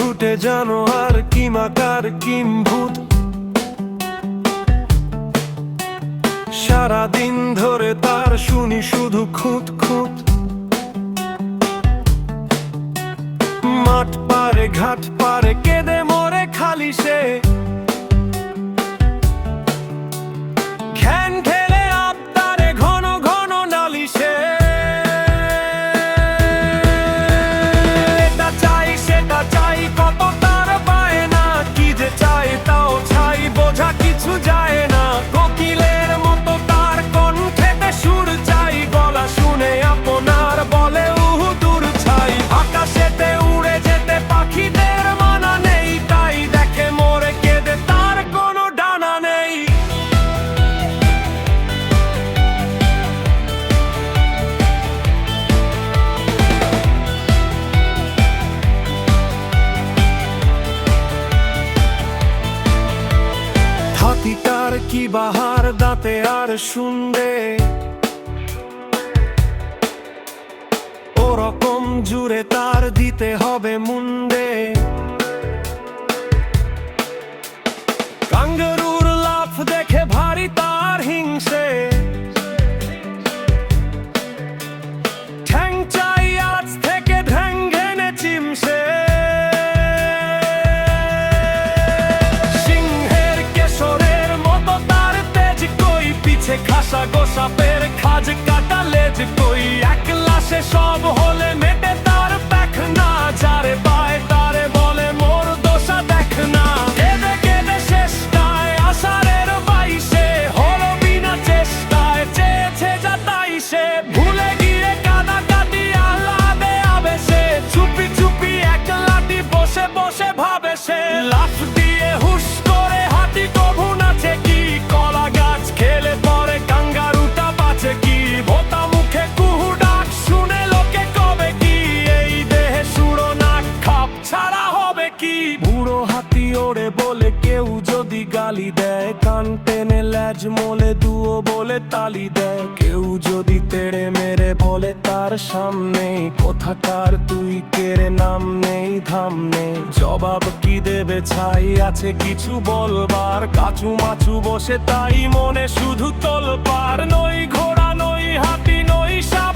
ঠুটে জানোয়ার কিমাকার কিম্ভূত, সারাদিন ধরে তার শুনি শুধু খুঁত খুঁত। মাঠ পারে ঘাট পারে কেঁদে মরে খালি সে, ঘ্যান ঠেলে আবদারে ঘন ঘন নালিশে। এটা চাই সেটা চাই কত তার বায়না, কি যে চাই তাও চাই বোঝা কিছু যায় না। কোকিলের মতো তার কণ্ঠেতে সুর চাই, গলা শুনে আপনার বলে উহু দূর ছাই। আকাশেতে উড়ে যেতে পাখিদের মানা নেই, তাই দেখে মরে কেঁদে তার কোনো ডানা নেই। হাতিটার কি বাহার দাঁতে আর শুনবে, ওরকম জুড়ে তার দিতে হবে মুন্ডে। কাঙ্গারুর লাফ দেখে ভারী তার হিংসে, ঠ্যাং চাই আজ থেকে ঢ্যাং ঘেনে চিমসে। সিংহের কেশরের মতো তার তেজ কই, পিছে খাসা গোসাপের খাজ কাটা লেজ কই। একলা সে সব হলে মেটে তার পেখনা, যারে পায় তারে বলে মোর দোষা দেখ না। কেঁদে কেঁদে শেষটায় আষাঢ়ের বাইশে, হলো বিনা চেষ্টায় চেয়েছে যা তাই সে। ভুলে গিয়ে কাদা কাটি আহ্লাদে আবেশে, চুপি চুপি একলাটি বসে বসে ভাবে সে। লাফ দিয়ে হুশ করে হাতি কভু নাচে কি, কলা গাছ খেলে পরে কাঙ্গারুটা বাঁচে কি। ভোতা মুখে কুহু ডাক শুনে লোকে কবে কি, এই দেহে সুরো নাক খাপ ছাড়া হবে কি। বুড়ো হাতি ওড়ে বলে কেউ যদি গালি দেয়, কান টেনে ল্যাজ মোলে দুও বলে তালি দেয়। কেউ যদি তেড়ে মেরে বলে তার সামনে, কোথাকার তুই কেড়ে নাম নেই ধাম নেই। জবাব কি দেবে ছাই আছে কিছু বলবার, কাচু মাচু বসে তাই মনে শুধু তোলপার। নই ঘোড়া নই হাতি নই সাপ